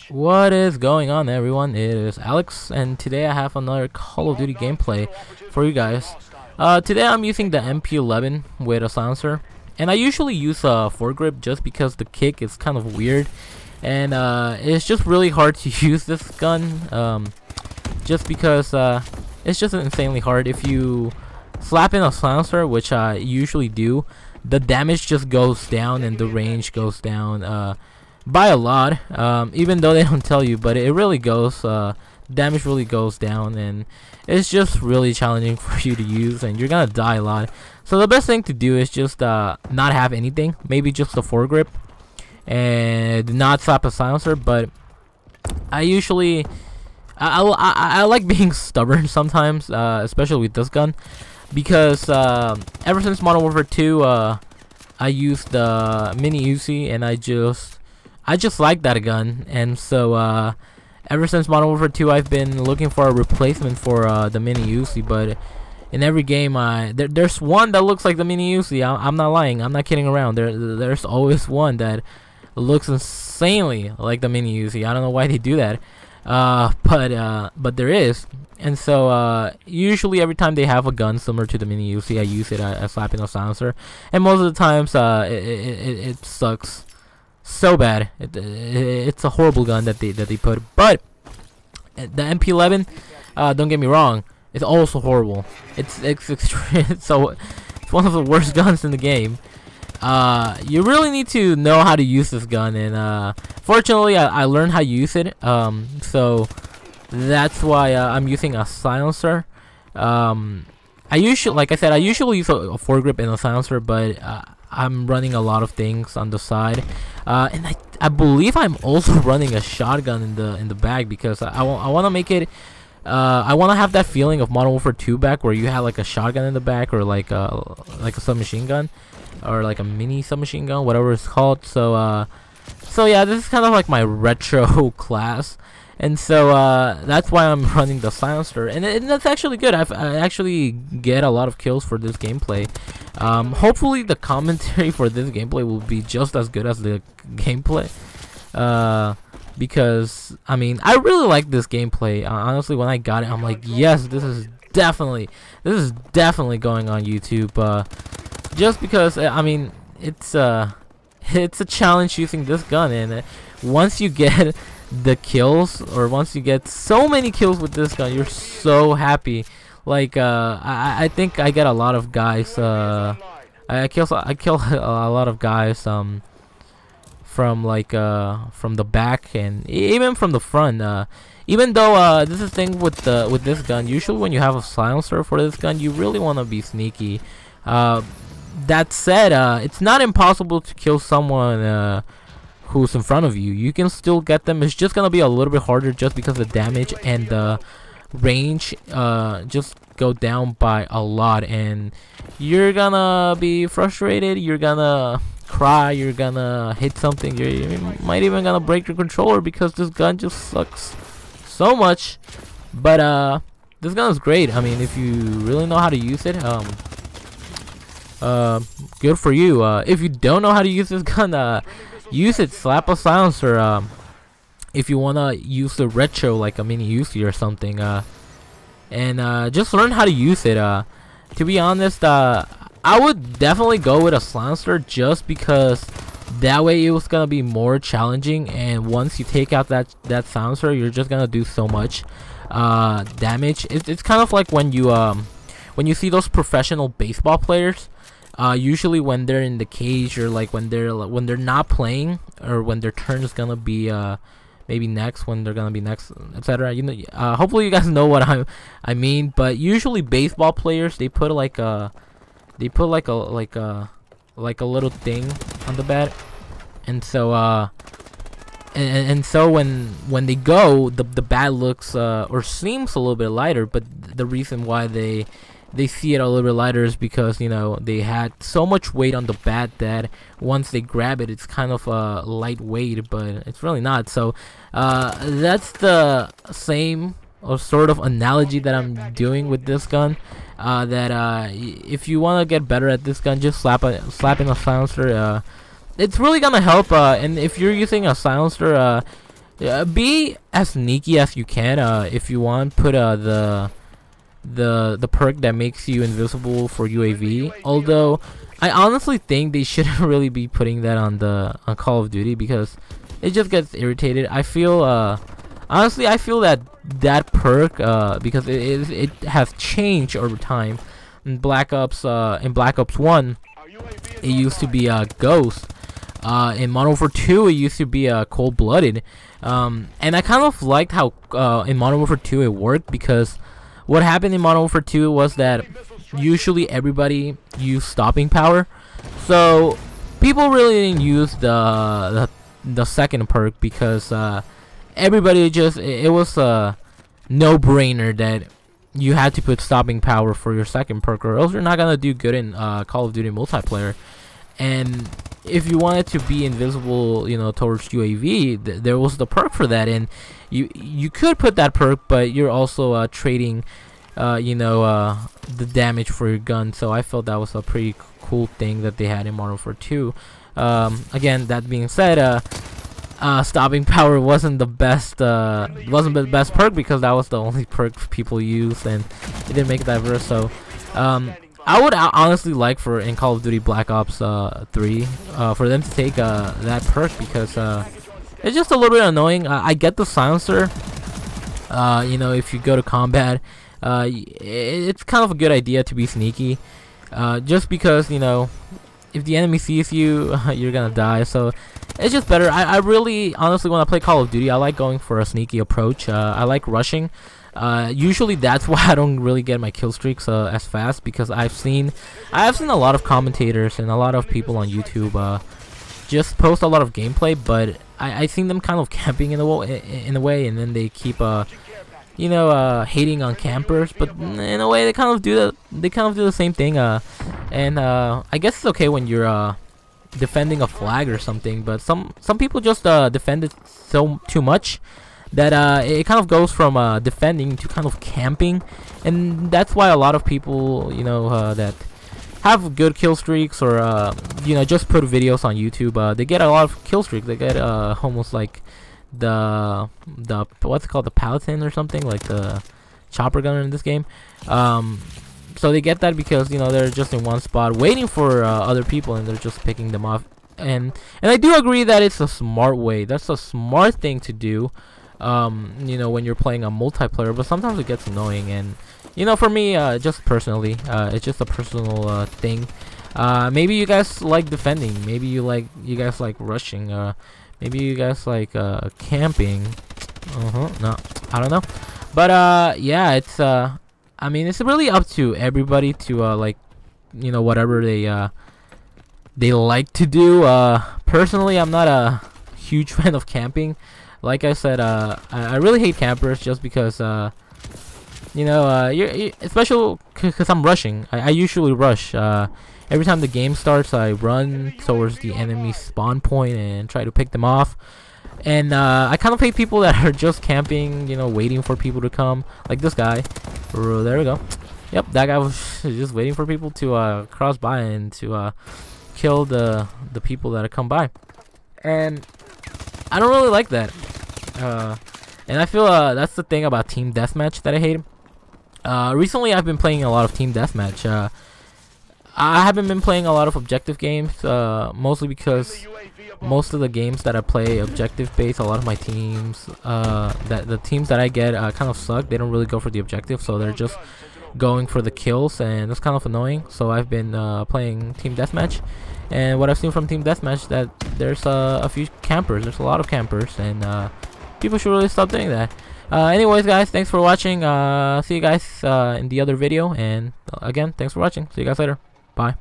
What is going on, everyone? It is Alex, and today I have another Call of Duty gameplay for you guys. Today I'm using the MP11 with a silencer, and I usually use a foregrip just because the kick is kind of weird, and it's just really hard to use this gun, just because it's just insanely hard. If you slap in a silencer, which I usually do, the damage just goes down and the range goes down by a lot, even though they don't tell you, but it really goes, damage really goes down, and it's just really challenging for you to use, and you're gonna die a lot. So the best thing to do is just not have anything, maybe just a foregrip, and not slap a silencer. But I usually I like being stubborn sometimes, especially with this gun, because ever since Modern Warfare 2 I used the mini Uzi, and I just like that gun, and so ever since Modern Warfare 2 I've been looking for a replacement for the mini Uzi. But in every game there's one that looks like the mini Uzi. I'm not lying, I'm not kidding around. There's always one that looks insanely like the mini Uzi. I don't know why they do that, but there is. And so usually every time they have a gun similar to the mini Uzi, I use it. I slap in a silencer, and most of the times it sucks so bad. It's a horrible gun that they put. But the MP11, don't get me wrong, it's also horrible. It's one of the worst guns in the game. You really need to know how to use this gun, and fortunately I learned how to use it, so that's why I'm using a silencer. Like I said, I usually use a foregrip and a silencer, but I'm running a lot of things on the side, and I believe I'm also running a shotgun in the bag, because I want to make it. I want to have that feeling of Modern Warfare 2 back, where you had like a shotgun in the back, or like a submachine gun, or like a mini submachine gun, whatever it's called. So yeah, this is kind of like my retro class, and so that's why I'm running the silencer, and that's actually good. I actually get a lot of kills for this gameplay. Hopefully the commentary for this gameplay will be just as good as the gameplay, because I mean, I really like this gameplay. Honestly, when I got it, I'm like, yes, this is definitely going on YouTube, just because I mean, it's a challenge using this gun, and once you get the kills, or once you get so many kills with this gun, you're so happy. Like I think I get a lot of guys, I kill a lot of guys from the back, and even from the front, even though this is the thing with this gun. Usually when you have a silencer for this gun, you really want to be sneaky. That said, it's not impossible to kill someone who's in front of you. You can still get them. It's just gonna be a little bit harder, just because the damage and the range just go down by a lot, and you're gonna be frustrated, you're gonna cry, you're gonna hit something, you might even gonna break your controller, because this gun just sucks so much. But this gun is great. I mean, if you really know how to use it, good for you. If you don't know how to use this gun, use it, slap a silencer. If you wanna use the retro like a mini Uzi or something, and just learn how to use it. To be honest, I would definitely go with a silencer, just because that way it was gonna be more challenging, and once you take out that silencer, you're just gonna do so much damage. It's kind of like when you see those professional baseball players. Usually when they're in the cage, or like when they're not playing, or when their turn is gonna be maybe next, when they're gonna be next, etc. You know, hopefully you guys know what I mean. But usually baseball players, they put like a little thing on the bat, and so and so when they go, the bat looks or seems a little bit lighter. But the reason why they see it a little bit lighter is because, you know, they had so much weight on the bat that once they grab it, it's kind of lightweight, but it's really not. So that's the same or sort of analogy that I'm doing with this gun. That if you want to get better at this gun, just slap in a silencer. it's really gonna help. And if you're using a silencer, be as sneaky as you can. If you want, put the perk that makes you invisible for UAV. Although I honestly think they shouldn't really be putting that on Call of Duty, because it just gets irritated. I feel honestly, I feel that perk, because it has changed over time. In Black Ops 1, it used to be Ghost. In Modern Warfare 2, it used to be Cold-Blooded. And I kind of liked how in Modern Warfare 2 it worked, because what happened in Modern Warfare 2 was that usually everybody used stopping power, so people really didn't use the second perk, because everybody just, it was a no-brainer that you had to put stopping power for your second perk, or else you're not gonna do good in Call of Duty multiplayer. And if you wanted to be invisible, you know, towards UAV, there was the perk for that, and you could put that perk, but you're also trading, you know, the damage for your gun. So I felt that was a pretty cool thing that they had in Modern Warfare 2. Again, that being said, stopping power wasn't the best perk, because that was the only perk people used, and it didn't make it diverse. So I would honestly like for in Call of Duty Black Ops 3 for them to take that perk, because it's just a little bit annoying. I get the silencer, you know, if you go to combat, it's kind of a good idea to be sneaky, just because, you know, if the enemy sees you, you're gonna die. So it's just better. I really honestly, when I play Call of Duty, I like going for a sneaky approach. I like rushing. Usually that's why I don't really get my kill streaks as fast, because I've seen a lot of commentators and a lot of people on YouTube just post a lot of gameplay, but I seen them kind of camping in a way, and then they keep you know, hating on campers, but in a way they kind of do the same thing. And I guess it's okay when you're defending a flag or something, but some people just defend it too much that it kind of goes from defending to kind of camping, and that's why a lot of people, you know, that have good kill streaks, or you know, just put videos on YouTube, they get a lot of kill streaks. They get almost like the what's it called, the Paladin or something, like the chopper gunner in this game. So they get that because, you know, they're just in one spot waiting for other people, and they're just picking them off. And I do agree that it's a smart way. That's a smart thing to do, you know, when you're playing a multiplayer. But sometimes it gets annoying, and you know, for me, just personally, it's just a personal thing. Maybe you guys like defending. Maybe you guys like rushing. Maybe you guys like camping. No, I don't know. But yeah, it's I mean, it's really up to everybody to like, you know, whatever they like to do. Personally, I'm not a huge fan of camping. Like I said, I really hate campers, just because you know, you're especially because I'm rushing. I usually rush. Every time the game starts, I run towards the enemy spawn point and try to pick them off. And I kind of hate people that are just camping, you know, waiting for people to come. Like this guy. There we go. Yep, that guy was just waiting for people to cross by and to kill the people that come by. And I don't really like that. And I feel that's the thing about team deathmatch that I hate. Recently, I've been playing a lot of team deathmatch. I haven't been playing a lot of objective games, mostly because most of the games that I play objective based, a lot of my teams, the teams that I get kind of suck. They don't really go for the objective, so they're just going for the kills, and it's kind of annoying. So I've been playing team deathmatch, and what I've seen from team deathmatch, that there's a few campers. There's a lot of campers, and people should really stop doing that. Anyways, guys, thanks for watching. See you guys in the other video, and again, thanks for watching. See you guys later. Bye.